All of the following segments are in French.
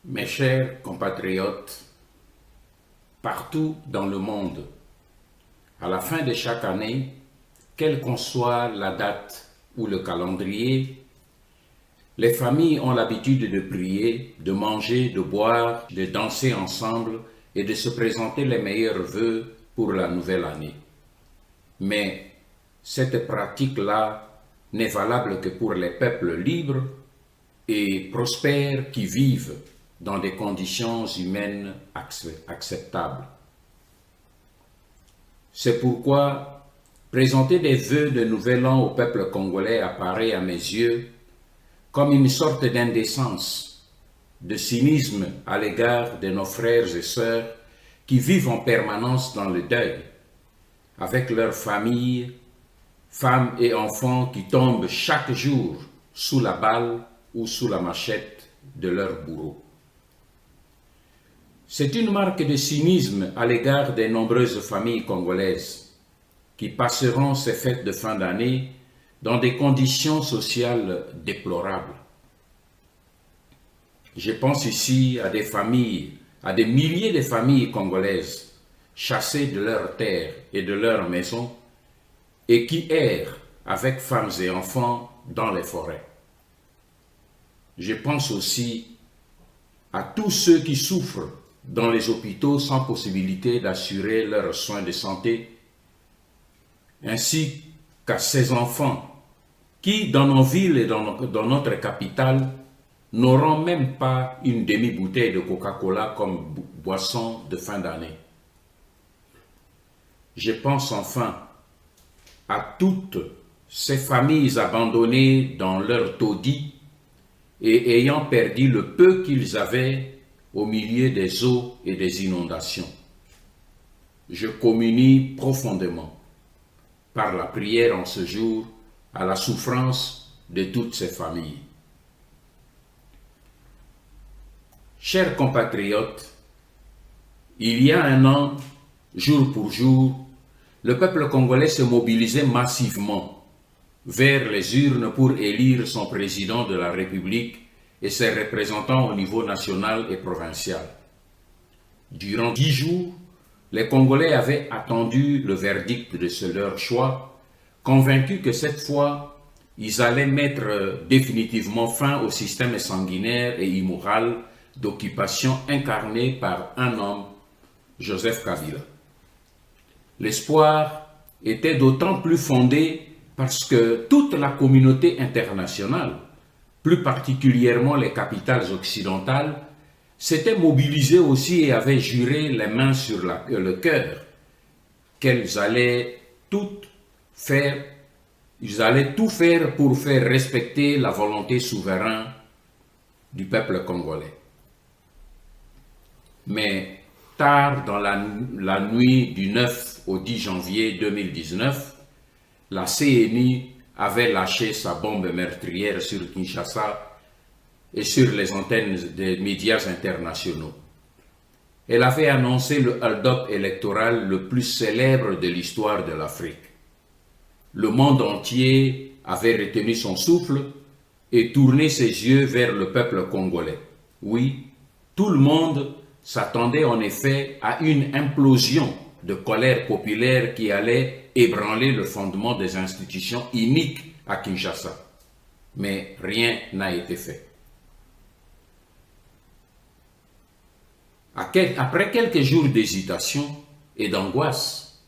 Mes chers compatriotes, partout dans le monde, à la fin de chaque année, quelle qu'en soit la date ou le calendrier, les familles ont l'habitude de prier, de manger, de boire, de danser ensemble et de se présenter les meilleurs vœux pour la nouvelle année. Mais cette pratique-là n'est valable que pour les peuples libres et prospères qui vivent dans des conditions humaines acceptables. C'est pourquoi présenter des vœux de nouvel an au peuple congolais apparaît à mes yeux comme une sorte d'indécence, de cynisme à l'égard de nos frères et sœurs qui vivent en permanence dans le deuil, avec leurs familles, femmes et enfants qui tombent chaque jour sous la balle ou sous la machette de leurs bourreaux. C'est une marque de cynisme à l'égard des nombreuses familles congolaises qui passeront ces fêtes de fin d'année dans des conditions sociales déplorables. Je pense ici à des familles, à des milliers de familles congolaises chassées de leurs terres et de leurs maisons et qui errent avec femmes et enfants dans les forêts. Je pense aussi à tous ceux qui souffrent dans les hôpitaux sans possibilité d'assurer leurs soins de santé, ainsi qu'à ces enfants qui, dans nos villes et dans notre capitale, n'auront même pas une demi-bouteille de Coca-Cola comme boisson de fin d'année. Je pense enfin à toutes ces familles abandonnées dans leur taudis et ayant perdu le peu qu'ils avaient au milieu des eaux et des inondations. Je communie profondément, par la prière en ce jour, à la souffrance de toutes ces familles. Chers compatriotes, il y a un an, jour pour jour, le peuple congolais se mobilisait massivement vers les urnes pour élire son président de la République et ses représentants au niveau national et provincial. Durant 10 jours, les Congolais avaient attendu le verdict de leur choix, convaincus que cette fois, ils allaient mettre définitivement fin au système sanguinaire et immoral d'occupation incarné par un homme, Joseph Kabila. L'espoir était d'autant plus fondé parce que toute la communauté internationale, plus particulièrement les capitales occidentales, s'étaient mobilisées aussi et avaient juré les mains sur le cœur qu'elles allaient tout faire pour faire respecter la volonté souveraine du peuple congolais. Mais tard dans la nuit du 9 au 10 janvier 2019, la CENI avait lâché sa bombe meurtrière sur Kinshasa et sur les antennes des médias internationaux. Elle avait annoncé le hold-up électoral le plus célèbre de l'histoire de l'Afrique. Le monde entier avait retenu son souffle et tourné ses yeux vers le peuple congolais. Oui, tout le monde s'attendait en effet à une implosion de colère populaire qui allait ébranler le fondement des institutions iniques à Kinshasa. Mais rien n'a été fait. Après quelques jours d'hésitation et d'angoisse,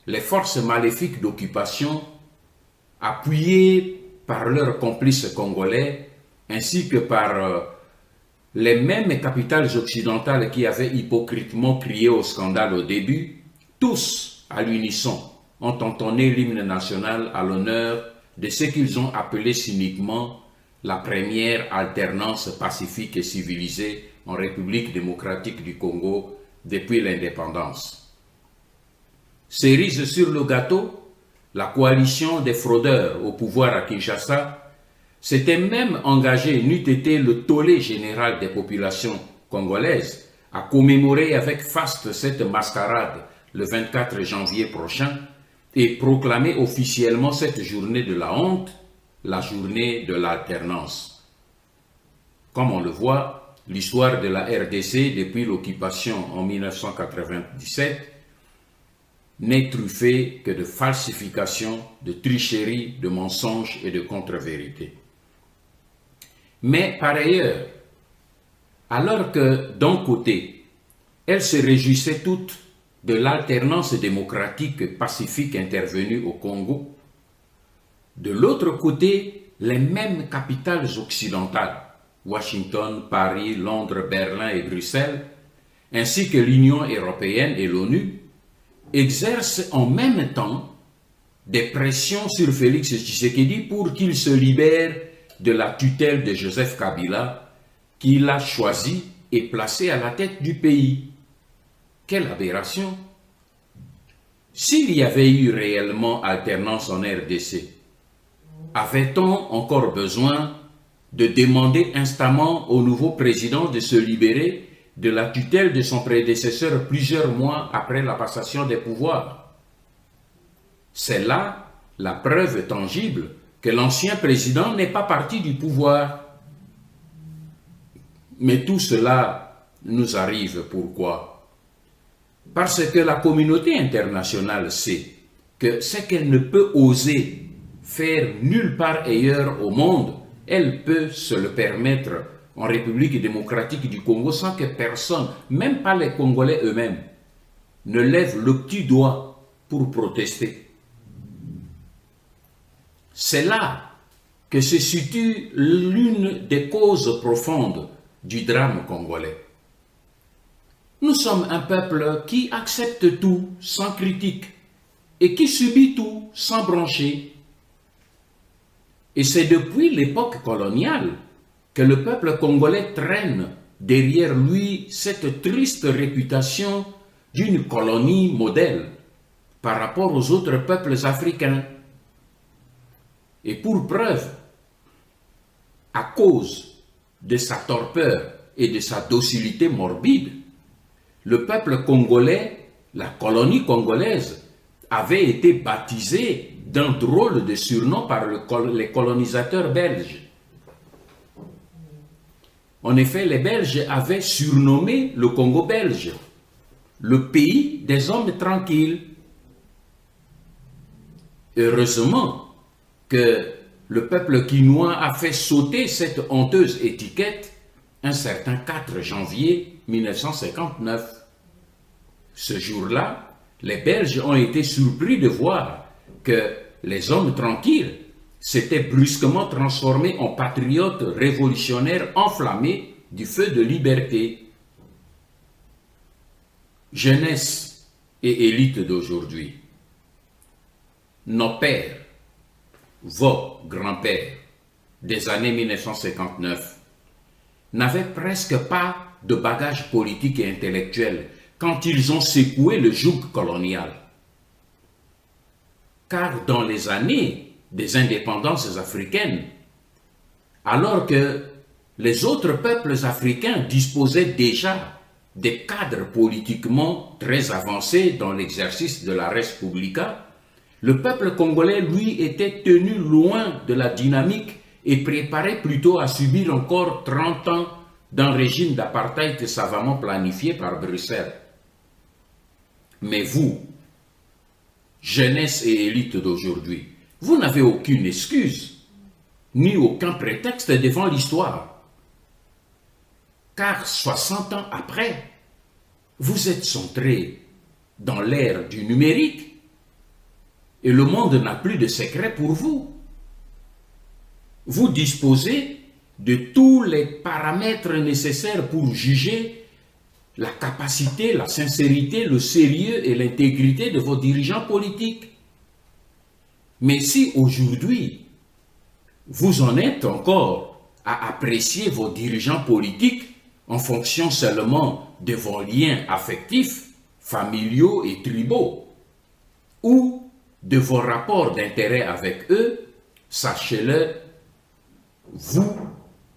les forces maléfiques d'occupation, appuyées par leurs complices congolais, ainsi que par les mêmes capitales occidentales qui avaient hypocritement crié au scandale au début, tous à l'unisson ont entonné l'hymne national à l'honneur de ce qu'ils ont appelé cyniquement la première alternance pacifique et civilisée en République démocratique du Congo depuis l'indépendance. Cerise sur le gâteau, la coalition des fraudeurs au pouvoir à Kinshasa s'était même engagée, n'eût été le tollé général des populations congolaises, à commémorer avec faste cette mascarade le 24 janvier prochain et proclamer officiellement cette journée de la honte, la journée de l'alternance. Comme on le voit, l'histoire de la RDC depuis l'occupation en 1997 n'est truffée que de falsifications, de tricheries, de mensonges et de contre-vérités. Mais par ailleurs, alors que d'un côté, elles se réjouissaient toutes de l'alternance démocratique pacifique intervenue au Congo, de l'autre côté, les mêmes capitales occidentales, Washington, Paris, Londres, Berlin et Bruxelles, ainsi que l'Union européenne et l'ONU, exercent en même temps des pressions sur Félix Tshisekedi pour qu'il se libère de la tutelle de Joseph Kabila, qu'il a choisi et placé à la tête du pays. Quelle aberration! S'il y avait eu réellement alternance en RDC, avait-on encore besoin de demander instamment au nouveau président de se libérer de la tutelle de son prédécesseur plusieurs mois après la passation des pouvoirs? C'est là la preuve tangible que l'ancien président n'est pas parti du pouvoir. Mais tout cela nous arrive pourquoi? Parce que la communauté internationale sait que ce qu'elle ne peut oser faire nulle part ailleurs au monde, elle peut se le permettre en République démocratique du Congo sans que personne, même pas les Congolais eux-mêmes, ne lève le petit doigt pour protester. C'est là que se situe l'une des causes profondes du drame congolais. Nous sommes un peuple qui accepte tout sans critique et qui subit tout sans broncher. Et c'est depuis l'époque coloniale que le peuple congolais traîne derrière lui cette triste réputation d'une colonie modèle par rapport aux autres peuples africains. Et pour preuve, à cause de sa torpeur et de sa docilité morbide, le peuple congolais, la colonie congolaise, avait été baptisé d'un drôle de surnom par les colonisateurs belges. En effet, les Belges avaient surnommé le Congo belge, le pays des hommes tranquilles. Heureusement que le peuple quinois a fait sauter cette honteuse étiquette un certain 4 janvier 1959. Ce jour-là, les Belges ont été surpris de voir que les hommes tranquilles s'étaient brusquement transformés en patriotes révolutionnaires enflammés du feu de liberté. Jeunesse et élite d'aujourd'hui, nos pères, vos grands-pères des années 1959 n'avaient presque pas de bagage politique et intellectuel quand ils ont secoué le joug colonial. Car dans les années des indépendances africaines, alors que les autres peuples africains disposaient déjà des cadres politiquement très avancés dans l'exercice de la res publica, le peuple congolais, lui, était tenu loin de la dynamique et préparé plutôt à subir encore 30 ans d'un régime d'apartheid savamment planifié par Bruxelles. Mais vous, jeunesse et élite d'aujourd'hui, vous n'avez aucune excuse, ni aucun prétexte devant l'histoire. Car 60 ans après, vous êtes centré dans l'ère du numérique et le monde n'a plus de secret pour vous. Vous disposez de tous les paramètres nécessaires pour juger la capacité, la sincérité, le sérieux et l'intégrité de vos dirigeants politiques. Mais si aujourd'hui, vous en êtes encore à apprécier vos dirigeants politiques en fonction seulement de vos liens affectifs, familiaux et tribaux, ou de vos rapports d'intérêt avec eux, sachez-le, vous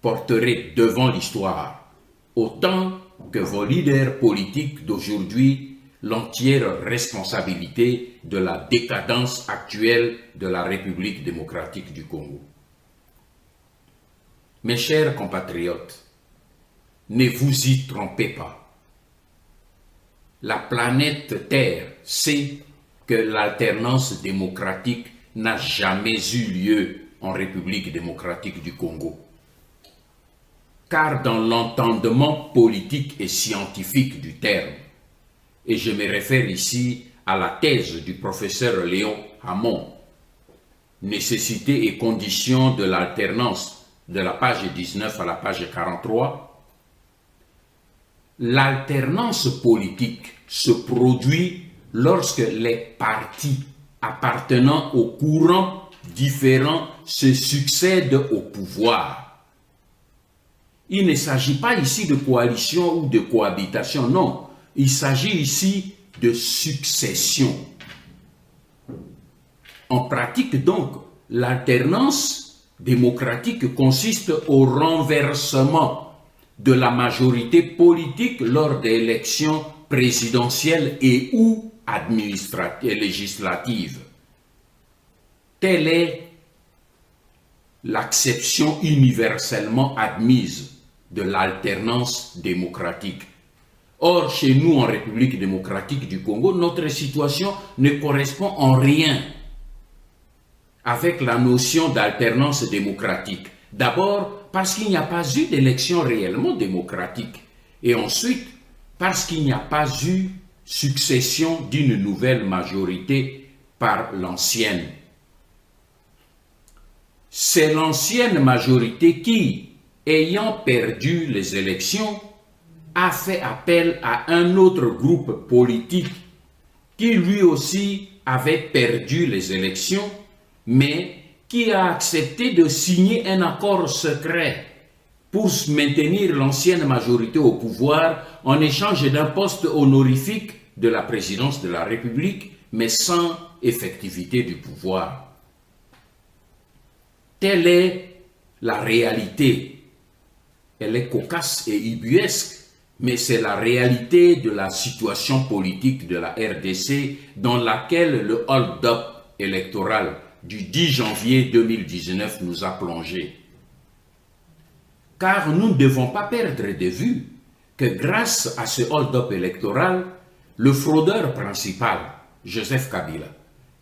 porterez devant l'histoire, autant que vos leaders politiques d'aujourd'hui, l'entière responsabilité de la décadence actuelle de la République démocratique du Congo. Mes chers compatriotes, ne vous y trompez pas. La planète Terre sait que l'alternance démocratique n'a jamais eu lieu en République démocratique du Congo. Car dans l'entendement politique et scientifique du terme, et je me réfère ici à la thèse du professeur Léon Hamon, Nécessité et conditions de l'alternance, de la page 19 à la page 43, l'alternance politique se produit lorsque les partis appartenant aux courants différents se succèdent au pouvoir. Il ne s'agit pas ici de coalition ou de cohabitation, non. Il s'agit ici de succession. En pratique donc, l'alternance démocratique consiste au renversement de la majorité politique lors des élections présidentielles et ou législatives. Telle est l'acception universellement admise de l'alternance démocratique. Or, chez nous, en République démocratique du Congo, notre situation ne correspond en rien avec la notion d'alternance démocratique. D'abord, parce qu'il n'y a pas eu d'élection réellement démocratique. Et ensuite, parce qu'il n'y a pas eu succession d'une nouvelle majorité par l'ancienne. C'est l'ancienne majorité qui, ayant perdu les élections, a fait appel à un autre groupe politique qui lui aussi avait perdu les élections, mais qui a accepté de signer un accord secret pour maintenir l'ancienne majorité au pouvoir en échange d'un poste honorifique de la présidence de la République, mais sans effectivité du pouvoir. Telle est la réalité. Elle est cocasse et ubuesque, mais c'est la réalité de la situation politique de la RDC dans laquelle le hold-up électoral du 10 janvier 2019 nous a plongés. Car nous ne devons pas perdre de vue que grâce à ce hold-up électoral, le fraudeur principal, Joseph Kabila,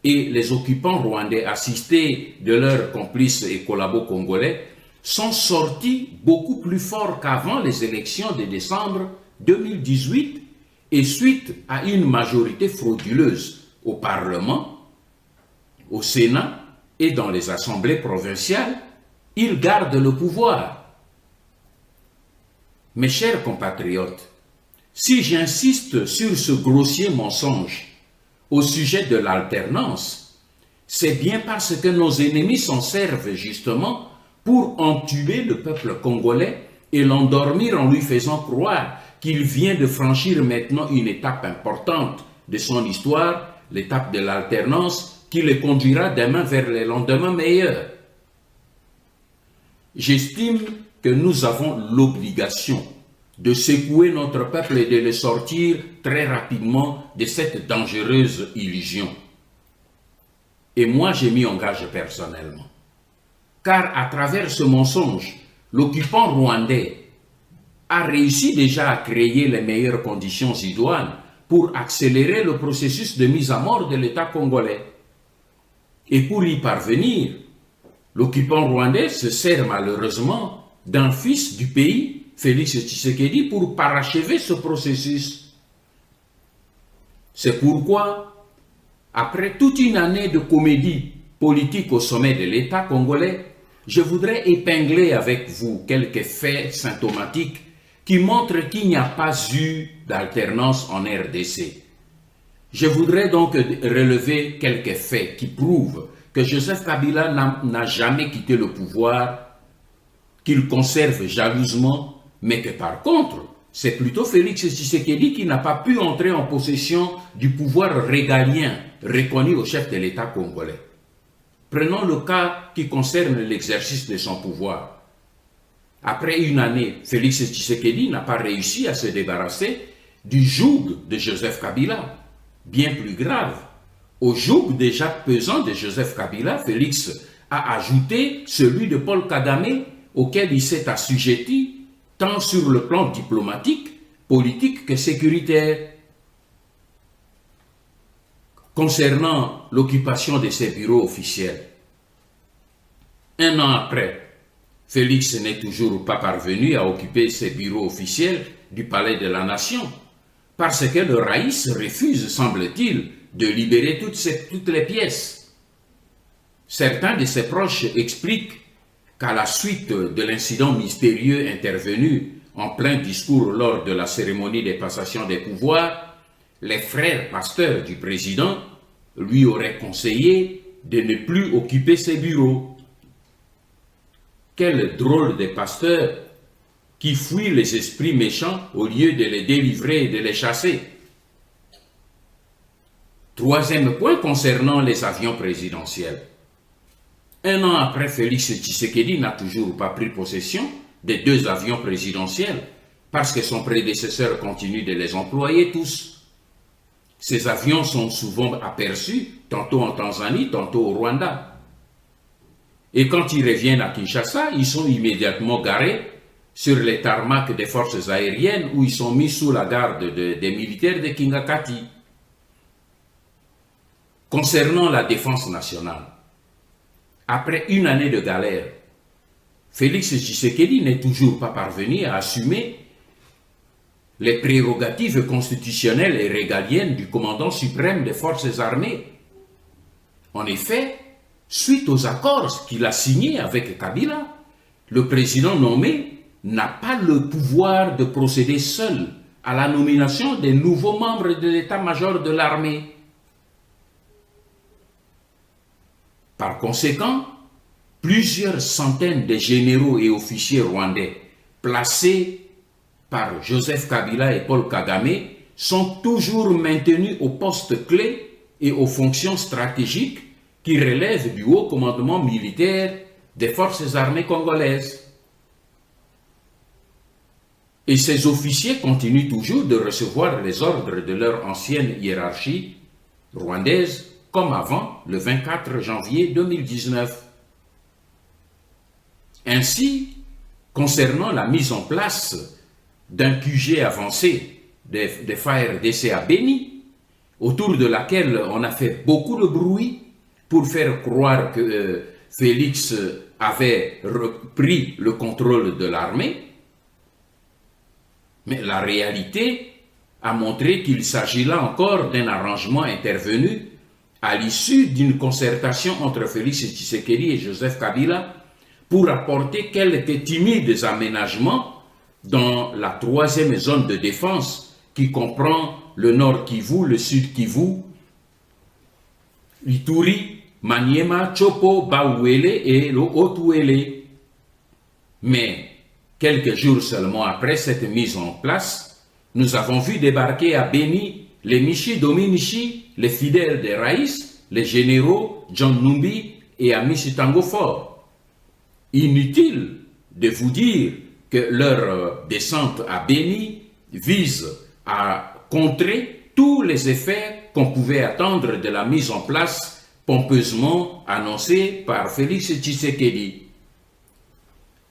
et les occupants rwandais assistés de leurs complices et collabos congolais sont sortis beaucoup plus forts qu'avant les élections de décembre 2018 et suite à une majorité frauduleuse au Parlement, au Sénat et dans les assemblées provinciales, ils gardent le pouvoir. Mes chers compatriotes, si j'insiste sur ce grossier mensonge au sujet de l'alternance, c'est bien parce que nos ennemis s'en servent justement pour entuber le peuple congolais et l'endormir en lui faisant croire qu'il vient de franchir maintenant une étape importante de son histoire, l'étape de l'alternance, qui le conduira demain vers les lendemains meilleurs. J'estime que nous avons l'obligation de secouer notre peuple et de le sortir très rapidement de cette dangereuse illusion. Et moi, je m'y engage personnellement. Car à travers ce mensonge, l'occupant rwandais a réussi déjà à créer les meilleures conditions idoines pour accélérer le processus de mise à mort de l'État congolais. Et pour y parvenir, l'occupant rwandais se sert malheureusement d'un fils du pays, Félix Tshisekedi, pour parachever ce processus. C'est pourquoi, après toute une année de comédie politique au sommet de l'État congolais, je voudrais épingler avec vous quelques faits symptomatiques qui montrent qu'il n'y a pas eu d'alternance en RDC. Je voudrais donc relever quelques faits qui prouvent que Joseph Kabila n'a jamais quitté le pouvoir, qu'il conserve jalousement, mais que par contre, c'est plutôt Félix Tshisekedi qui n'a pas pu entrer en possession du pouvoir régalien reconnu au chef de l'État congolais. Prenons le cas qui concerne l'exercice de son pouvoir. Après une année, Félix Tshisekedi n'a pas réussi à se débarrasser du joug de Joseph Kabila. Bien plus grave, au joug déjà pesant de Joseph Kabila, Félix a ajouté celui de Paul Kagame, auquel il s'est assujetti tant sur le plan diplomatique, politique que sécuritaire. Concernant l'occupation de ses bureaux officiels, un an après, Félix n'est toujours pas parvenu à occuper ses bureaux officiels du Palais de la Nation, parce que le Raïs refuse, semble-t-il, de libérer toutes les pièces. Certains de ses proches expliquent qu'à la suite de l'incident mystérieux intervenu en plein discours lors de la cérémonie de passation des pouvoirs, les frères pasteurs du président lui auraient conseillé de ne plus occuper ses bureaux. Quel drôle de pasteur qui fuit les esprits méchants au lieu de les délivrer et de les chasser. Troisième point concernant les avions présidentiels. Un an après, Félix Tshisekedi n'a toujours pas pris possession des 2 avions présidentiels parce que son prédécesseur continue de les employer tous. Ces avions sont souvent aperçus, tantôt en Tanzanie, tantôt au Rwanda. Et quand ils reviennent à Kinshasa, ils sont immédiatement garés sur les tarmacs des forces aériennes où ils sont mis sous la garde des militaires de Kingakati. Concernant la défense nationale, après une année de galère, Félix Tshisekedi n'est toujours pas parvenu à assumer les prérogatives constitutionnelles et régaliennes du commandant suprême des forces armées. En effet, suite aux accords qu'il a signés avec Kabila, le président nommé n'a pas le pouvoir de procéder seul à la nomination des nouveaux membres de l'état-major de l'armée. Par conséquent, plusieurs centaines de généraux et officiers rwandais placés par Joseph Kabila et Paul Kagame sont toujours maintenus aux postes clés et aux fonctions stratégiques qui relèvent du haut commandement militaire des forces armées congolaises. Et ces officiers continuent toujours de recevoir les ordres de leur ancienne hiérarchie rwandaise comme avant le 24 janvier 2019. Ainsi, concernant la mise en place d'un QG avancé des FARDC à Béni, autour de laquelle on a fait beaucoup de bruit pour faire croire que Félix avait repris le contrôle de l'armée, mais la réalité a montré qu'il s'agit là encore d'un arrangement intervenu à l'issue d'une concertation entre Félix Tshisekedi et Joseph Kabila pour apporter quelques timides aménagements dans la 3e zone de défense qui comprend le Nord Kivu, le Sud Kivu, Ituri, Maniema, Chopo, Bauele et le Haut-Ouélé. Mais quelques jours seulement après cette mise en place, nous avons vu débarquer à Béni les Michi Dominichi, les fidèles des Raïs, les généraux John Numbi et Amici Tango Fort. Inutile de vous dire que leur descente à Béni vise à contrer tous les effets qu'on pouvait attendre de la mise en place pompeusement annoncée par Félix Tshisekedi.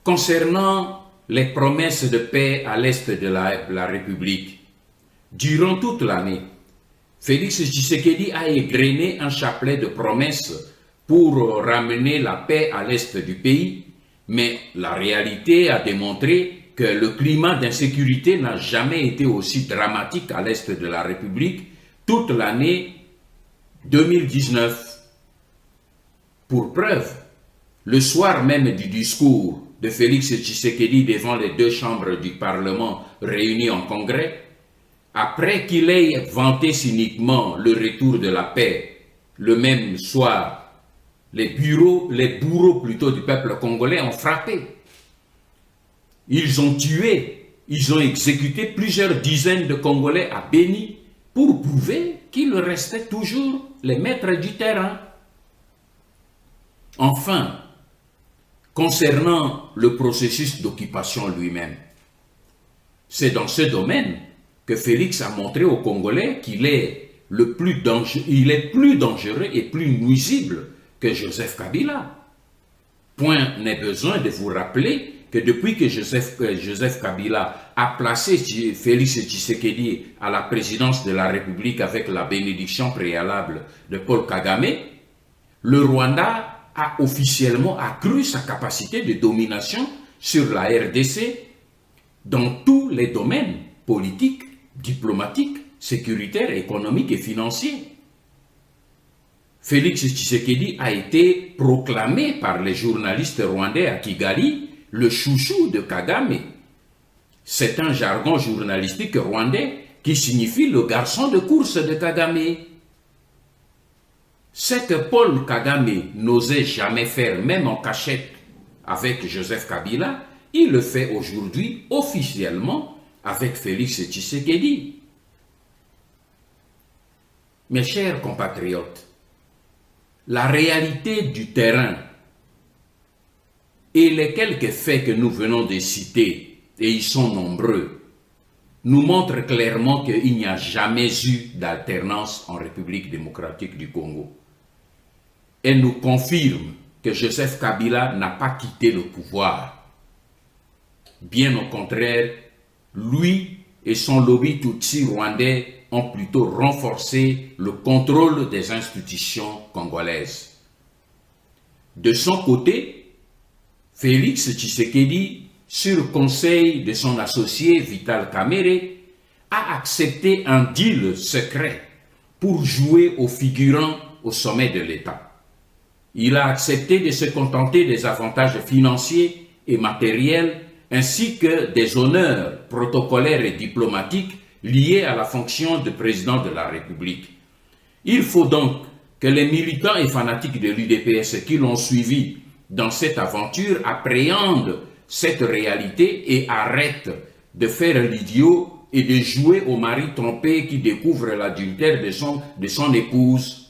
Concernant les promesses de paix à l'est de la République. Durant toute l'année, Félix Tshisekedi a égrené un chapelet de promesses pour ramener la paix à l'est du pays, mais la réalité a démontré que le climat d'insécurité n'a jamais été aussi dramatique à l'est de la République toute l'année 2019. Pour preuve, le soir même du discours de Félix Tshisekedi devant les deux chambres du Parlement réunies en congrès, après qu'il ait vanté cyniquement le retour de la paix, le même soir, les bourreaux plutôt du peuple congolais ont frappé. Ils ont tué, ils ont exécuté plusieurs dizaines de Congolais à Béni pour prouver qu'ils restaient toujours les maîtres du terrain. Enfin, concernant le processus d'occupation lui-même, c'est dans ce domaine que Félix a montré aux Congolais qu'il est plus dangereux et plus nuisible que Joseph Kabila. Point n'est besoin de vous rappeler que depuis que Joseph Kabila a placé Félix Tshisekedi à la présidence de la République avec la bénédiction préalable de Paul Kagame, le Rwanda a officiellement accru sa capacité de domination sur la RDC dans tous les domaines politiques, diplomatiques, sécuritaires, économiques et financiers. Félix Tshisekedi a été proclamé par les journalistes rwandais à Kigali le chouchou de Kagame. C'est un jargon journalistique rwandais qui signifie le garçon de course de Kagame. Ce que Paul Kagame n'osait jamais faire, même en cachette avec Joseph Kabila, il le fait aujourd'hui officiellement avec Félix Tshisekedi. Mes chers compatriotes, la réalité du terrain et les quelques faits que nous venons de citer, et ils sont nombreux, nous montrent clairement qu'il n'y a jamais eu d'alternance en République démocratique du Congo. Elle nous confirme que Joseph Kabila n'a pas quitté le pouvoir. Bien au contraire, lui et son lobby Tutsi rwandais ont plutôt renforcé le contrôle des institutions congolaises. De son côté, Félix Tshisekedi, sur conseil de son associé Vital Kamerhe, a accepté un deal secret pour jouer aux figurants au sommet de l'État. Il a accepté de se contenter des avantages financiers et matériels ainsi que des honneurs protocolaires et diplomatiques liés à la fonction de président de la République. Il faut donc que les militants et fanatiques de l'UDPS qui l'ont suivi dans cette aventure appréhendent cette réalité et arrêtent de faire l'idiot et de jouer au mari trompé qui découvre l'adultère de son épouse.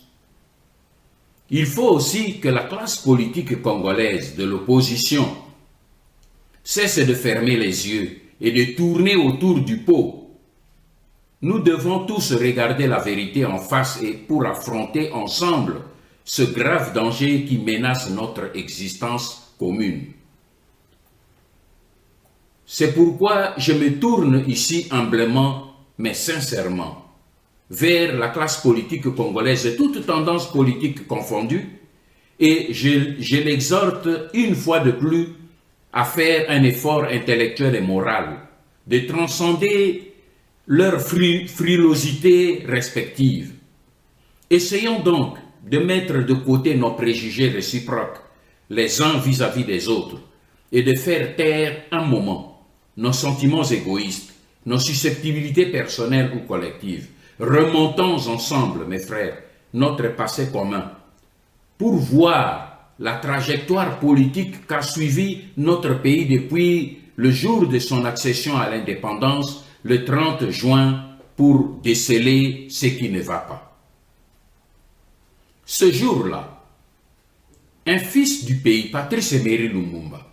Il faut aussi que la classe politique congolaise de l'opposition cesse de fermer les yeux et de tourner autour du pot. Nous devons tous regarder la vérité en face et pour affronter ensemble ce grave danger qui menace notre existence commune. C'est pourquoi je me tourne ici humblement, mais sincèrement, vers la classe politique congolaise, toutes tendances politiques confondues, et je l'exhorte une fois de plus à faire un effort intellectuel et moral, de transcender leurs frilosités respectives. Essayons donc de mettre de côté nos préjugés réciproques, les uns vis-à-vis des autres, et de faire taire un moment nos sentiments égoïstes, nos susceptibilités personnelles ou collectives. Remontons ensemble, mes frères, notre passé commun, pour voir la trajectoire politique qu'a suivi notre pays depuis le jour de son accession à l'indépendance, le 30 juin, pour déceler ce qui ne va pas. Ce jour-là, un fils du pays, Patrice Emery Lumumba,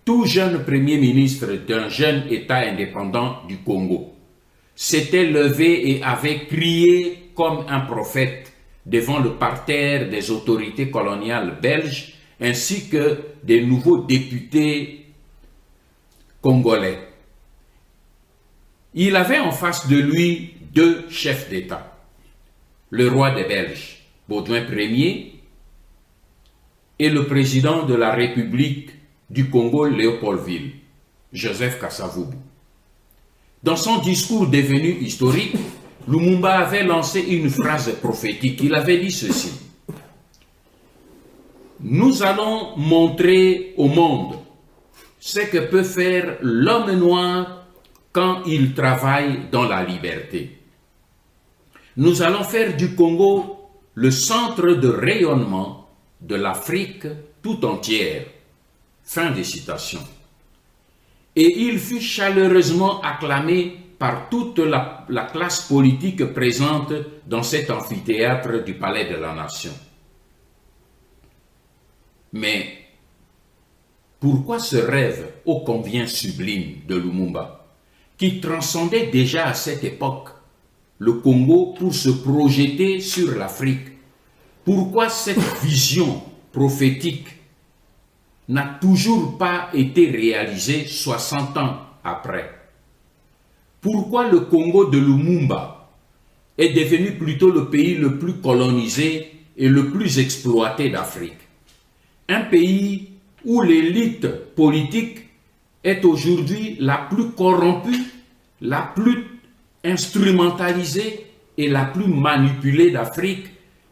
tout jeune premier ministre d'un jeune État indépendant du Congo, s'était levé et avait crié comme un prophète devant le parterre des autorités coloniales belges ainsi que des nouveaux députés congolais. Il avait en face de lui deux chefs d'État, le roi des Belges, Baudouin Ier, et le président de la République du Congo, Léopoldville, Joseph Kasavubu. Dans son discours devenu historique, Lumumba avait lancé une phrase prophétique. Il avait dit ceci: « Nous allons montrer au monde ce que peut faire l'homme noir quand il travaille dans la liberté. Nous allons faire du Congo le centre de rayonnement de l'Afrique tout entière. » Fin de citation. Et il fut chaleureusement acclamé par toute la classe politique présente dans cet amphithéâtre du Palais de la Nation. Mais pourquoi ce rêve ô combien sublime de Lumumba, qui transcendait déjà à cette époque le Congo pour se projeter sur l'Afrique? Pourquoi cette vision prophétique n'a toujours pas été réalisée 60 ans après? Pourquoi le Congo de Lumumba est devenu plutôt le pays le plus colonisé et le plus exploité d'Afrique? Un pays où l'élite politique est aujourd'hui la plus corrompue, la plus instrumentalisée et la plus manipulée d'Afrique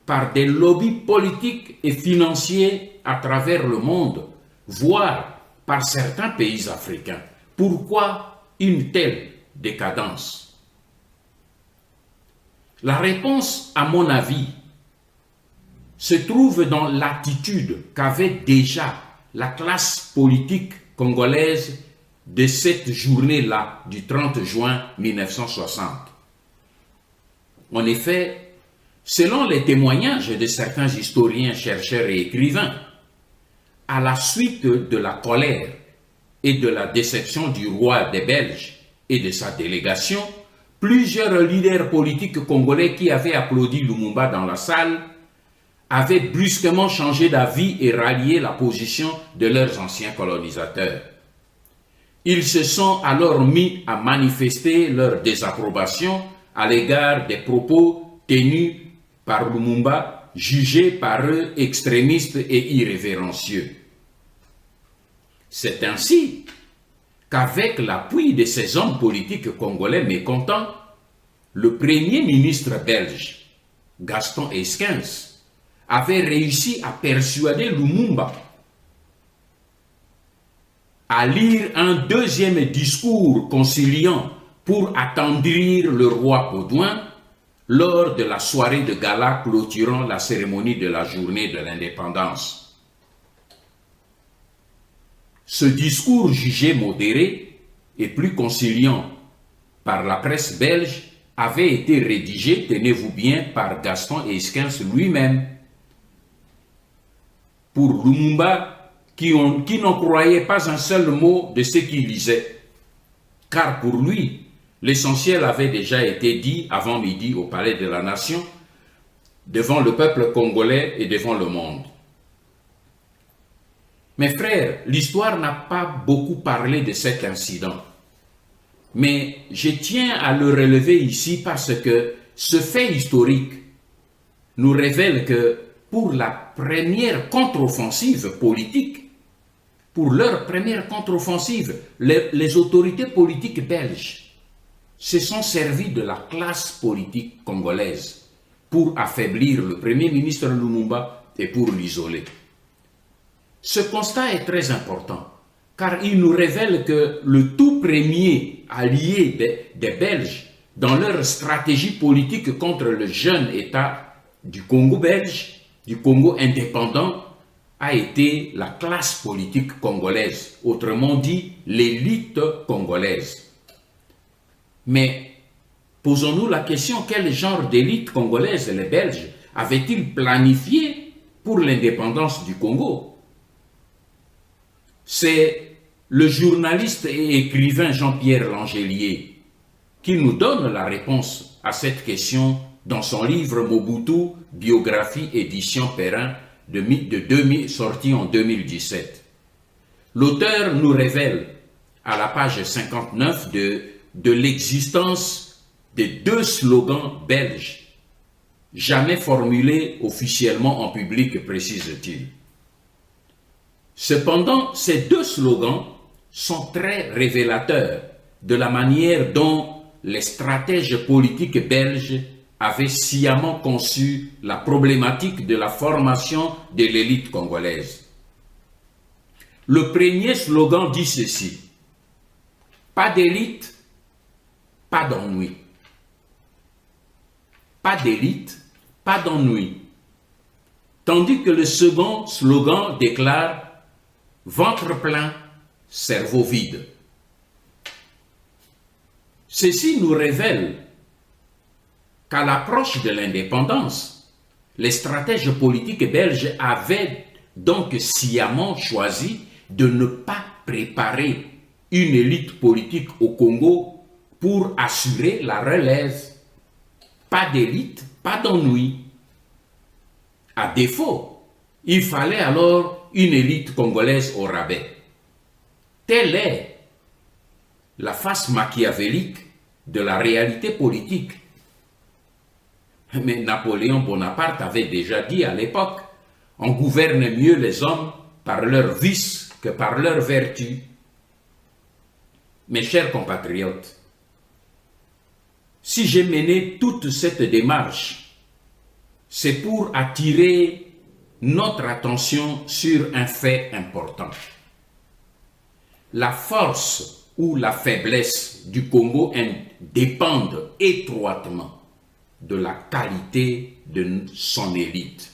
par des lobbies politiques et financiers à travers le monde, voire par certains pays africains. Pourquoi une telle décadence? La réponse, à mon avis, se trouve dans l'attitude qu'avait déjà la classe politique congolaise de cette journée-là, du 30 juin 1960. En effet, selon les témoignages de certains historiens, chercheurs et écrivains, à la suite de la colère et de la déception du roi des Belges et de sa délégation, plusieurs leaders politiques congolais qui avaient applaudi Lumumba dans la salle avaient brusquement changé d'avis et rallié la position de leurs anciens colonisateurs. Ils se sont alors mis à manifester leur désapprobation à l'égard des propos tenus par Lumumba, jugés par eux extrémistes et irrévérencieux. C'est ainsi qu'avec l'appui de ces hommes politiques congolais mécontents, le premier ministre belge, Gaston Esquens, avait réussi à persuader Lumumba à lire un deuxième discours conciliant pour attendrir le roi Baudouin lors de la soirée de gala clôturant la cérémonie de la journée de l'indépendance. Ce discours jugé modéré et plus conciliant par la presse belge avait été rédigé, tenez-vous bien, par Gaston Esquens lui-même. Pour Lumumba, qui n'en croyait pas un seul mot de ce qu'il lisait, car pour lui, l'essentiel avait déjà été dit avant midi au Palais de la Nation, devant le peuple congolais et devant le monde. Mes frères, l'histoire n'a pas beaucoup parlé de cet incident, mais je tiens à le relever ici parce que ce fait historique nous révèle que pour la première contre-offensive politique, pour leur première contre-offensive, les autorités politiques belges se sont servis de la classe politique congolaise pour affaiblir le premier ministre Lumumba et pour l'isoler. Ce constat est très important, car il nous révèle que le tout premier allié des Belges dans leur stratégie politique contre le jeune État du Congo belge, du Congo indépendant, a été la classe politique congolaise, autrement dit l'élite congolaise. Mais posons-nous la question, quel genre d'élite congolaise les Belges avaient-ils planifié pour l'indépendance du Congo? C'est le journaliste et écrivain Jean-Pierre Langelier qui nous donne la réponse à cette question dans son livre Mobutu, biographie édition Perrin, sorti en 2017. L'auteur nous révèle à la page 59 de l'existence de deux slogans belges, jamais formulés officiellement en public, précise-t-il. Cependant, ces deux slogans sont très révélateurs de la manière dont les stratèges politiques belges avaient sciemment conçu la problématique de la formation de l'élite congolaise. Le premier slogan dit ceci: pas d'élite, pas d'ennui. Pas d'élite, pas d'ennui. Tandis que le second slogan déclare ventre plein, cerveau vide. Ceci nous révèle qu'à l'approche de l'indépendance, les stratèges politiques belges avaient donc sciemment choisi de ne pas préparer une élite politique au Congo pour assurer la relève. Pas d'élite, pas d'ennui. À défaut, il fallait alors une élite congolaise au rabais. Telle est la face machiavélique de la réalité politique. Mais Napoléon Bonaparte avait déjà dit à l'époque: on gouverne mieux les hommes par leurs vices que par leurs vertus. Mes chers compatriotes, si j'ai mené toute cette démarche, c'est pour attirer notre attention sur un fait important. La force ou la faiblesse du Congo dépendent étroitement de la qualité de son élite.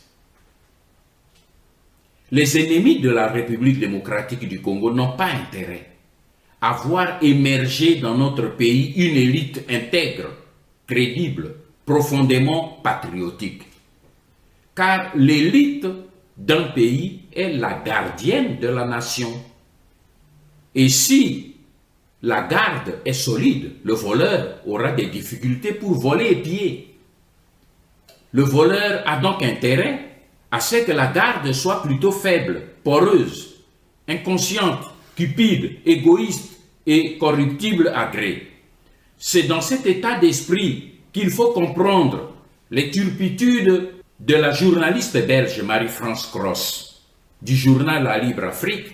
Les ennemis de la République démocratique du Congo n'ont pas intérêt à voir émerger dans notre pays une élite intègre, crédible, profondément patriotique. Car l'élite d'un pays est la gardienne de la nation. Et si la garde est solide, le voleur aura des difficultés pour voler et piller. Le voleur a donc intérêt à ce que la garde soit plutôt faible, poreuse, inconsciente, cupide, égoïste et corruptible à gré. C'est dans cet état d'esprit qu'il faut comprendre les turpitudes de la journaliste belge Marie-France Cross du journal La Libre Afrique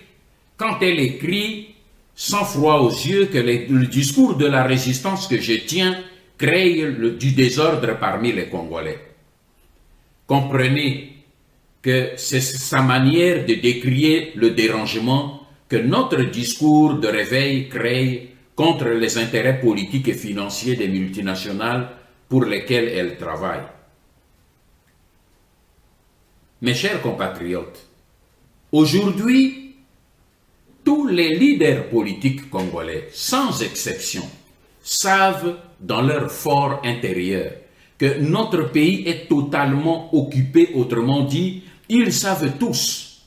quand elle écrit sans froid aux yeux que le discours de la résistance que je tiens crée du désordre parmi les Congolais. Comprenez que c'est sa manière de décrier le dérangement que notre discours de réveil crée contre les intérêts politiques et financiers des multinationales pour lesquelles elle travaille. Mes chers compatriotes, aujourd'hui, tous les leaders politiques congolais, sans exception, savent dans leur fort intérieur que notre pays est totalement occupé, autrement dit, ils savent tous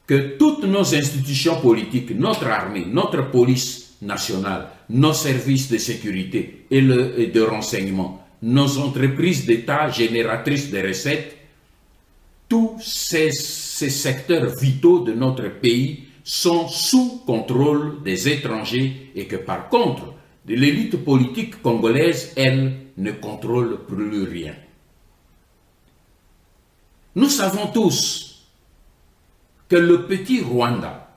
que toutes nos institutions politiques, notre armée, notre police nationale, nos services de sécurité et de renseignement, nos entreprises d'État génératrices de recettes, tous ces secteurs vitaux de notre pays sont sous contrôle des étrangers et que par contre, l'élite politique congolaise, elle, ne contrôle plus rien. Nous savons tous que le petit Rwanda,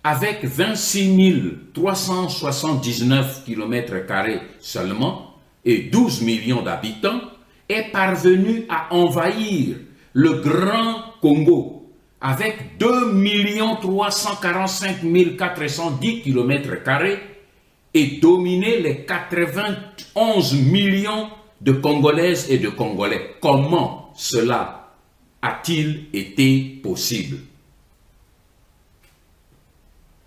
avec 26 379 km² seulement et 12 millions d'habitants, est parvenu à envahir le Grand Congo avec 2 345 410 km² et dominer les 91 millions de Congolaises et de Congolais. Comment cela a-t-il été possible?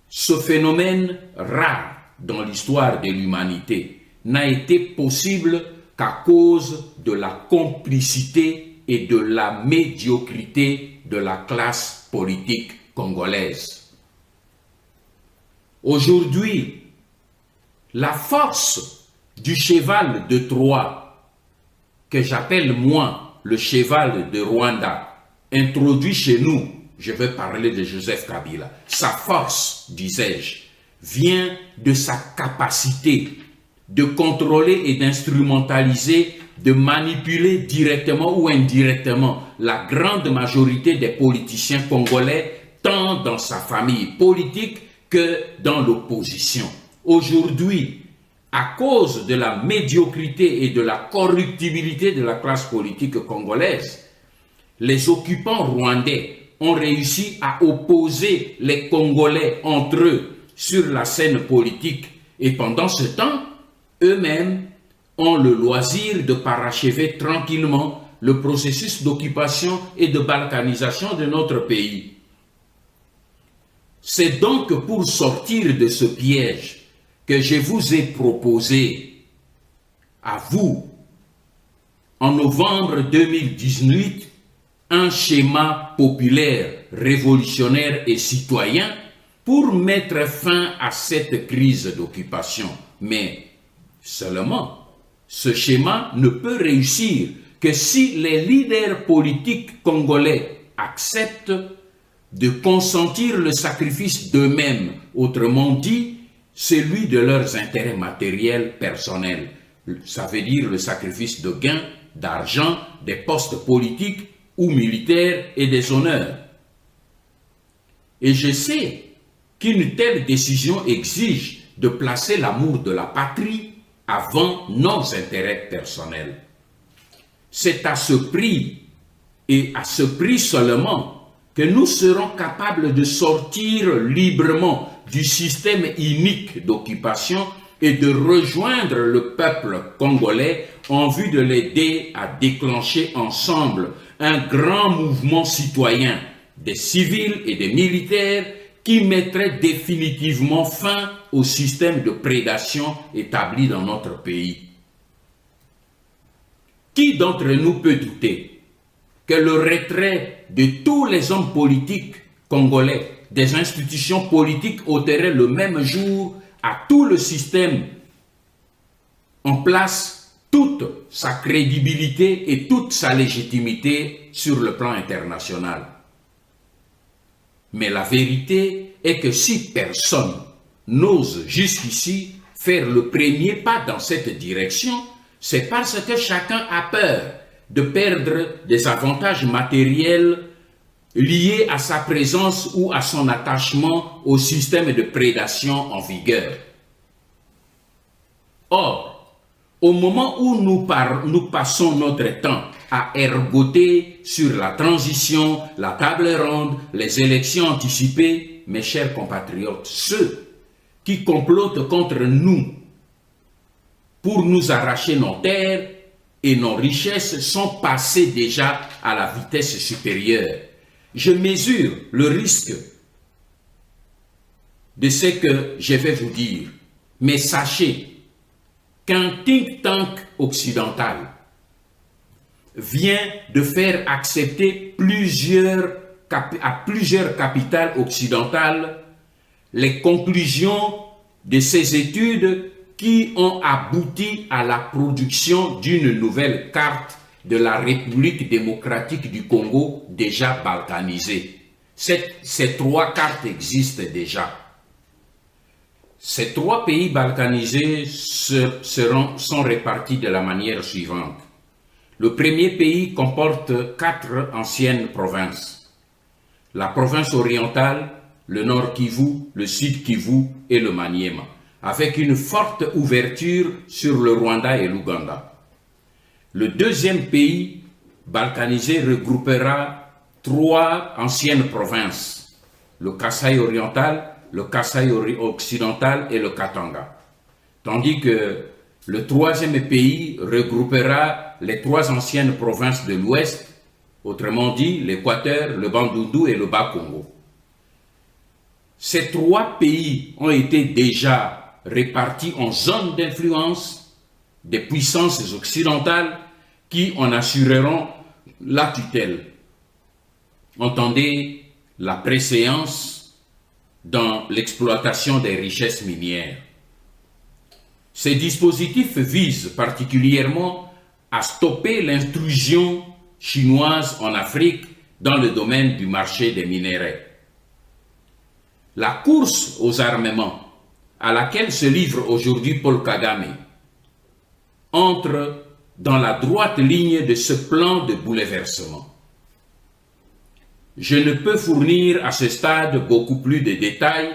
Ce phénomène rare dans l'histoire de l'humanité n'a été possible qu'à cause de la complicité et de la médiocrité de la classe politique congolaise. Aujourd'hui, la force du cheval de Troie, que j'appelle moi le cheval de Rwanda, introduit chez nous, je vais parler de Joseph Kabila, sa force, disais-je, vient de sa capacité de contrôler et d'instrumentaliser, de manipuler directement ou indirectement la grande majorité des politiciens congolais, tant dans sa famille politique que dans l'opposition. Aujourd'hui, à cause de la médiocrité et de la corruptibilité de la classe politique congolaise, les occupants rwandais ont réussi à opposer les Congolais entre eux sur la scène politique et pendant ce temps, eux-mêmes ont le loisir de parachever tranquillement le processus d'occupation et de balkanisation de notre pays. C'est donc pour sortir de ce piège que je vous ai proposé à vous, en novembre 2018, un schéma populaire, révolutionnaire et citoyen pour mettre fin à cette crise d'occupation. Mais seulement, ce schéma ne peut réussir que si les leaders politiques congolais acceptent de consentir le sacrifice d'eux-mêmes, autrement dit, celui de leurs intérêts matériels personnels. Ça veut dire le sacrifice de gains, d'argent, des postes politiques ou militaires et des honneurs. Et je sais qu'une telle décision exige de placer l'amour de la patrie avant nos intérêts personnels. C'est à ce prix, et à ce prix seulement, que nous serons capables de sortir librement du système inique d'occupation et de rejoindre le peuple congolais en vue de l'aider à déclencher ensemble un grand mouvement citoyen des civils et des militaires qui mettrait définitivement fin au système de prédation établi dans notre pays. Qui d'entre nous peut douter que le retrait de tous les hommes politiques congolais des institutions politiques ôterait le même jour à tout le système en place toute sa crédibilité et toute sa légitimité sur le plan international? Mais la vérité est que si personne n'ose jusqu'ici faire le premier pas dans cette direction, c'est parce que chacun a peur de perdre des avantages matériels liés à sa présence ou à son attachement au système de prédation en vigueur. Or, au moment où nous passons notre temps à ergoter sur la transition, la table ronde, les élections anticipées, mes chers compatriotes, ceux qui complotent contre nous pour nous arracher nos terres et nos richesses sont passés déjà à la vitesse supérieure. Je mesure le risque de ce que je vais vous dire, mais sachez qu'un think tank occidental vient de faire accepter à plusieurs capitales occidentales les conclusions de ces études qui ont abouti à la production d'une nouvelle carte de la République démocratique du Congo déjà balkanisée. Ces trois cartes existent déjà. Ces trois pays balkanisés sont répartis de la manière suivante. Le premier pays comporte 4 anciennes provinces. La province orientale, le nord Kivu, le sud Kivu et le Maniema, avec une forte ouverture sur le Rwanda et l'Ouganda. Le deuxième pays balkanisé regroupera 3 anciennes provinces, le Kasaï oriental, le Kasaï occidental et le Katanga. Tandis que le troisième pays regroupera les 3 anciennes provinces de l'Ouest, autrement dit l'Équateur, le Bandundu et le Bas-Congo. Ces 3 pays ont été déjà répartis en zones d'influence des puissances occidentales qui en assureront la tutelle. Entendez la préséance dans l'exploitation des richesses minières. Ces dispositifs visent particulièrement à stopper l'intrusion chinoise en Afrique dans le domaine du marché des minéraux. La course aux armements à laquelle se livre aujourd'hui Paul Kagame entre dans la droite ligne de ce plan de bouleversement. Je ne peux fournir à ce stade beaucoup plus de détails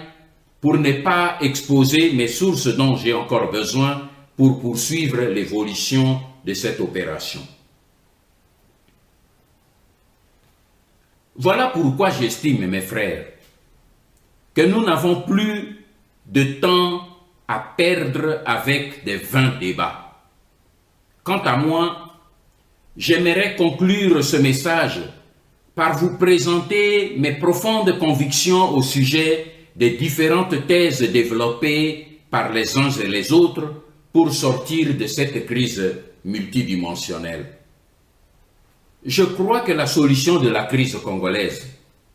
pour ne pas exposer mes sources dont j'ai encore besoin pour poursuivre l'évolution de cette opération. Voilà pourquoi j'estime, mes frères, que nous n'avons plus de temps à perdre avec des vains débats. Quant à moi, j'aimerais conclure ce message par vous présenter mes profondes convictions au sujet des différentes thèses développées par les uns et les autres pour sortir de cette crise multidimensionnelle. Je crois que la solution de la crise congolaise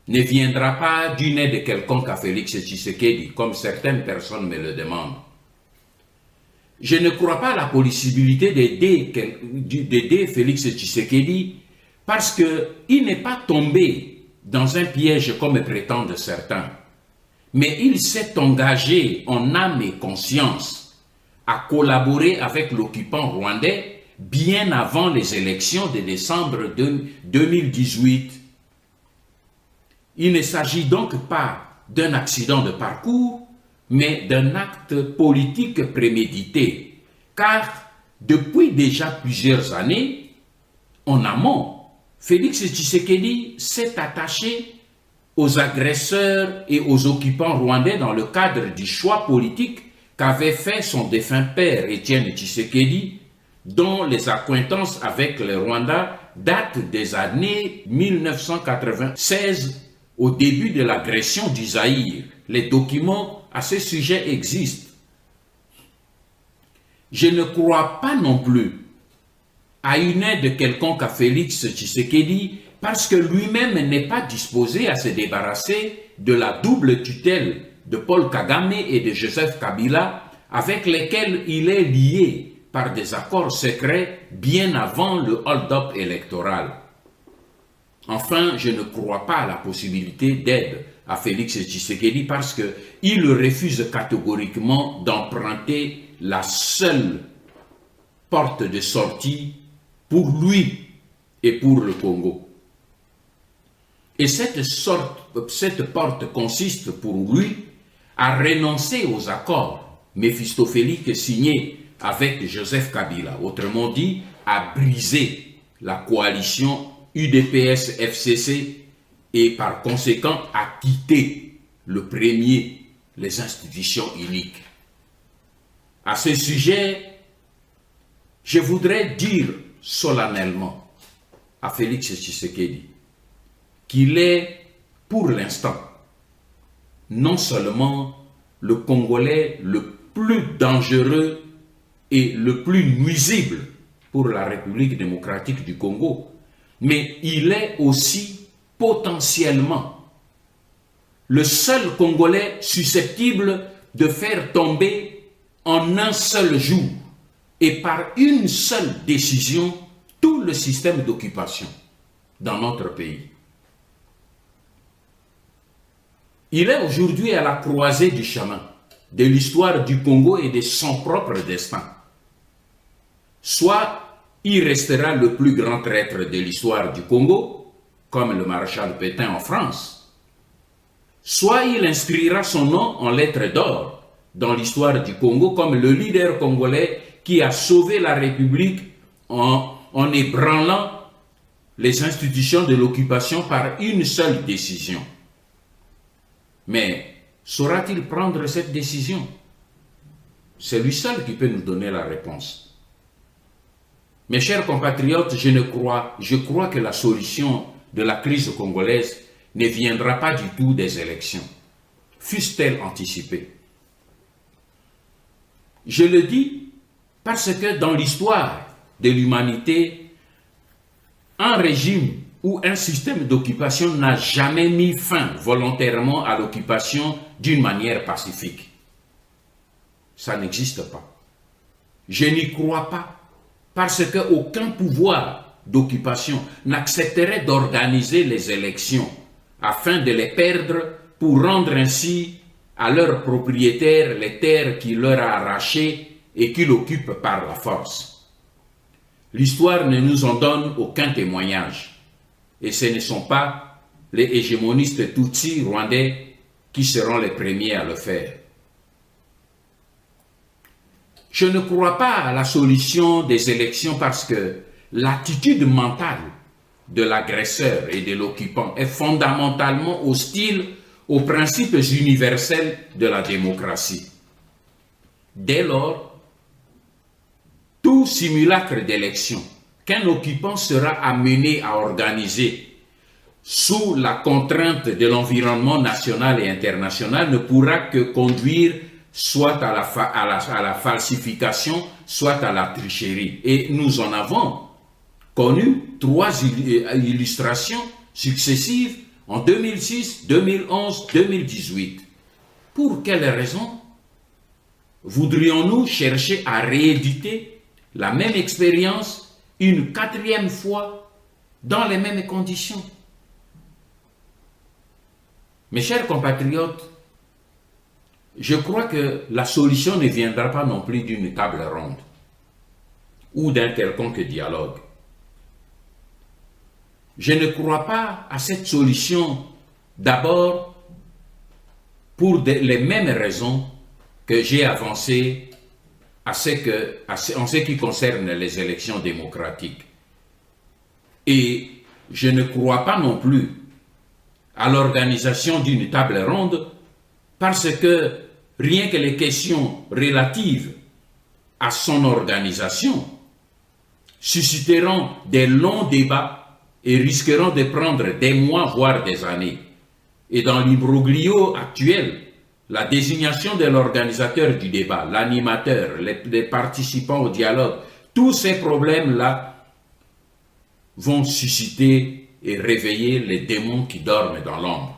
ne viendra pas d'une aide quelconque à Félix Tshisekedi, comme certaines personnes me le demandent. Je ne crois pas à la possibilité d'aider Félix Tshisekedi parce qu'il n'est pas tombé dans un piège comme prétendent certains, mais il s'est engagé en âme et conscience à collaborer avec l'occupant rwandais bien avant les élections de décembre 2018. Il ne s'agit donc pas d'un accident de parcours, mais d'un acte politique prémédité, car depuis déjà plusieurs années, en amont, Félix Tshisekedi s'est attaché aux agresseurs et aux occupants rwandais dans le cadre du choix politique qu'avait fait son défunt père Étienne Tshisekedi, dont les accointances avec le Rwanda datent des années 1996, au début de l'agression du Zaïre. Les documents à ce sujet existent. Je ne crois pas non plus à une aide quelconque à Félix Tshisekedi parce que lui-même n'est pas disposé à se débarrasser de la double tutelle de Paul Kagame et de Joseph Kabila avec lesquels il est lié par des accords secrets bien avant le hold-up électoral. Enfin, je ne crois pas à la possibilité d'aide à Félix Tshisekedi parce qu'il refuse catégoriquement d'emprunter la seule porte de sortie pour lui et pour le Congo. Et cette porte consiste pour lui à renoncer aux accords méphistophéliques signés avec Joseph Kabila, autrement dit, à briser la coalition UDPS-FCC et par conséquent à quitter le premier les institutions uniques. À ce sujet, je voudrais dire solennellement à Félix Tshisekedi qu'il est, pour l'instant, non seulement le Congolais le plus dangereux et le plus nuisible pour la République démocratique du Congo, mais il est aussi potentiellement le seul Congolais susceptible de faire tomber en un seul jour et par une seule décision tout le système d'occupation dans notre pays. Il est aujourd'hui à la croisée du chemin de l'histoire du Congo et de son propre destin. Soit il restera le plus grand traître de l'histoire du Congo, comme le maréchal Pétain en France, soit il inscrira son nom en lettres d'or dans l'histoire du Congo comme le leader congolais qui a sauvé la République en ébranlant les institutions de l'occupation par une seule décision. Mais saura-t-il prendre cette décision? C'est lui seul qui peut nous donner la réponse. Mes chers compatriotes, je crois que la solution de la crise congolaise ne viendra pas du tout des élections, fussent-elles anticipées. Je le dis parce que dans l'histoire de l'humanité, un régime ou un système d'occupation n'a jamais mis fin volontairement à l'occupation d'une manière pacifique. Ça n'existe pas. Je n'y crois pas parce qu'aucun pouvoir d'occupation n'accepterait d'organiser les élections afin de les perdre pour rendre ainsi à leurs propriétaires les terres qu'il leur a arrachées et qu'ils occupent par la force. L'histoire ne nous en donne aucun témoignage, et ce ne sont pas les hégémonistes Tutsis rwandais qui seront les premiers à le faire. Je ne crois pas à la solution des élections parce que l'attitude mentale de l'agresseur et de l'occupant est fondamentalement hostile aux principes universels de la démocratie. Dès lors, tout simulacre d'élection qu'un occupant sera amené à organiser sous la contrainte de l'environnement national et international ne pourra que conduire soit à la falsification, soit à la tricherie. Et nous en avons connu 3 illustrations successives en 2006, 2011, 2018. Pour quelles raisons voudrions-nous chercher à rééditer la même expérience une 4e fois dans les mêmes conditions? Mes chers compatriotes, je crois que la solution ne viendra pas non plus d'une table ronde ou d'un quelconque dialogue. Je ne crois pas à cette solution d'abord pour les mêmes raisons que j'ai avancées en ce qui concerne les élections démocratiques. Et je ne crois pas non plus à l'organisation d'une table ronde parce que rien que les questions relatives à son organisation susciteront des longs débats et risqueront de prendre des mois, voire des années. Et dans l'imbroglio actuel, la désignation de l'organisateur du débat, l'animateur, les participants au dialogue, tous ces problèmes-là vont susciter et réveiller les démons qui dorment dans l'ombre.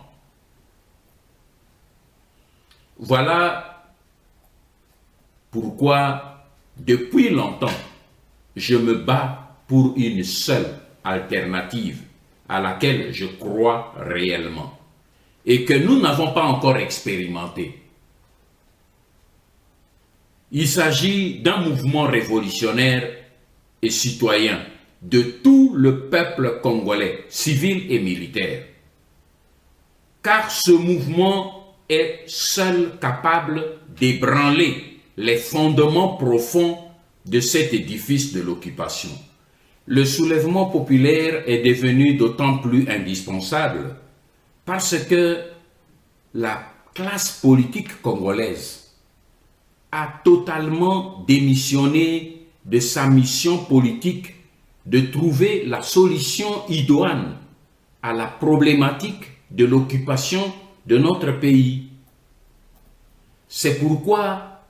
Voilà pourquoi, depuis longtemps, je me bats pour une seule alternative à laquelle je crois réellement et que nous n'avons pas encore expérimenté. Il s'agit d'un mouvement révolutionnaire et citoyen de tout le peuple congolais, civil et militaire. Car ce mouvement est seul capable d'ébranler les fondements profonds de cet édifice de l'occupation. Le soulèvement populaire est devenu d'autant plus indispensable parce que la classe politique congolaise a totalement démissionné de sa mission politique de trouver la solution idoine à la problématique de l'occupation de notre pays. C'est pourquoi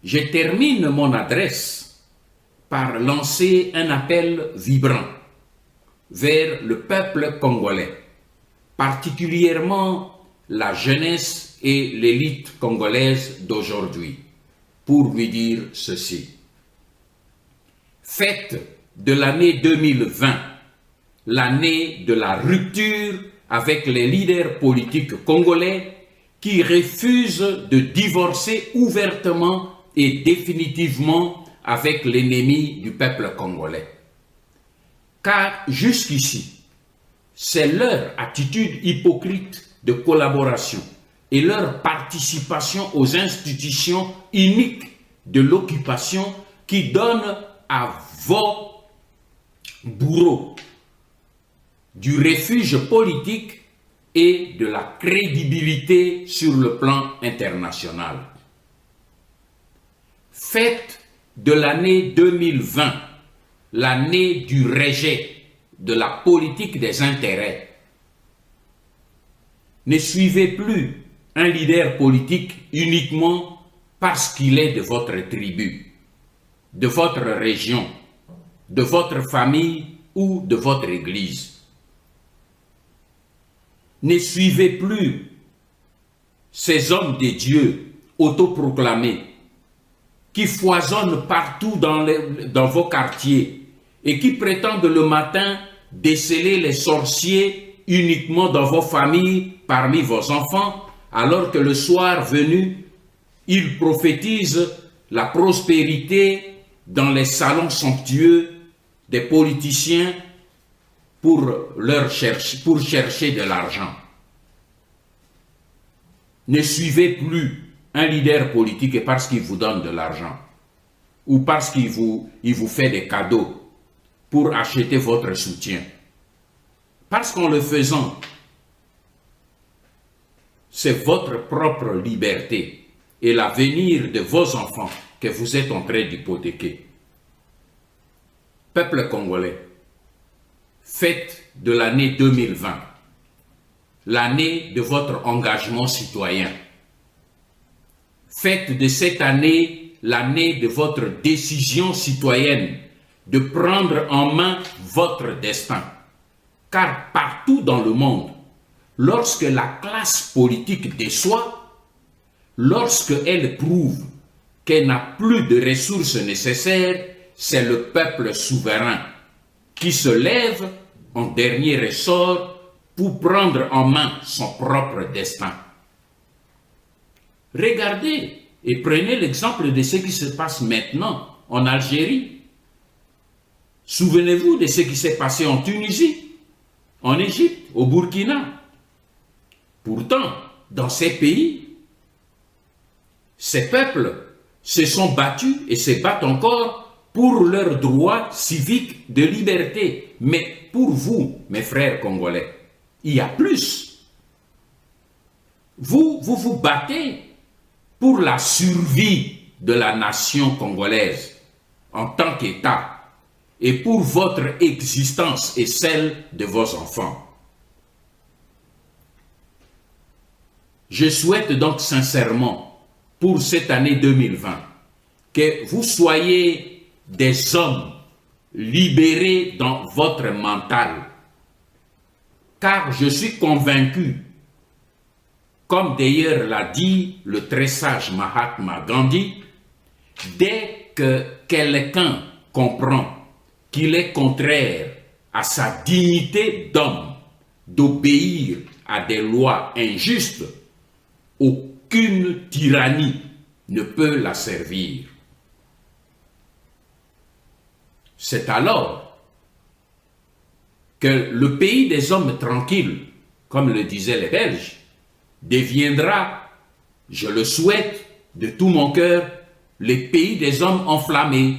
je termine mon adresse par lancer un appel vibrant vers le peuple congolais, particulièrement la jeunesse et l'élite congolaise d'aujourd'hui, pour lui dire ceci. Faites de l'année 2020 l'année de la rupture avec les leaders politiques congolais qui refusent de divorcer ouvertement et définitivement avec l'ennemi du peuple congolais. Car jusqu'ici, c'est leur attitude hypocrite de collaboration et leur participation aux institutions uniques de l'occupation qui donnent à vos bourreaux du refuge politique et de la crédibilité sur le plan international. Faites de l'année 2020 l'année du rejet de la politique des intérêts. Ne suivez plus un leader politique uniquement parce qu'il est de votre tribu, de votre région, de votre famille ou de votre église. Ne suivez plus ces hommes de Dieu autoproclamés qui foisonnent partout dans vos quartiers et qui prétendent le matin déceler les sorciers uniquement dans vos familles, parmi vos enfants, alors que le soir venu, ils prophétisent la prospérité dans les salons somptueux des politiciens pour chercher de l'argent. Ne suivez plus un leader politique parce qu'il vous donne de l'argent ou parce qu'il vous fait des cadeaux pour acheter votre soutien. Parce qu'en le faisant, c'est votre propre liberté et l'avenir de vos enfants que vous êtes en train d'hypothéquer. Peuple congolais, faites de l'année 2020 l'année de votre engagement citoyen. Faites de cette année l'année de votre décision citoyenne de prendre en main votre destin. Car partout dans le monde, lorsque la classe politique déçoit, lorsque elle prouve qu'elle n'a plus de ressources nécessaires, c'est le peuple souverain qui se lève en dernier ressort pour prendre en main son propre destin. Regardez et prenez l'exemple de ce qui se passe maintenant en Algérie. Souvenez-vous de ce qui s'est passé en Tunisie, en Égypte, au Burkina. Pourtant, dans ces pays, ces peuples se sont battus et se battent encore pour leurs droits civiques de liberté. Mais pour vous, mes frères congolais, il y a plus. Vous vous battez pour la survie de la nation congolaise en tant qu'État et pour votre existence et celle de vos enfants. Je souhaite donc sincèrement pour cette année 2020 que vous soyez des hommes libérés dans votre mental. Car je suis convaincu, comme d'ailleurs l'a dit le très sage Mahatma Gandhi, dès que quelqu'un comprend qu'il est contraire à sa dignité d'homme d'obéir à des lois injustes, aucune tyrannie ne peut la servir. C'est alors que le pays des hommes tranquilles, comme le disaient les Belges, deviendra, je le souhaite de tout mon cœur, le pays des hommes enflammés.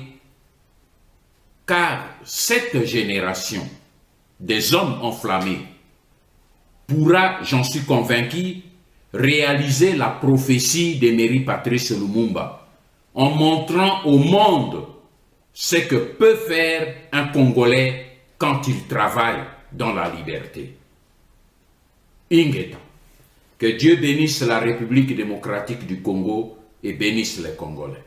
Car cette génération des hommes enflammés pourra, j'en suis convaincu, réaliser la prophétie d'Emery Patrice Lumumba en montrant au monde ce que peut faire un Congolais quand il travaille dans la liberté. Ingeta, que Dieu bénisse la République démocratique du Congo et bénisse les Congolais.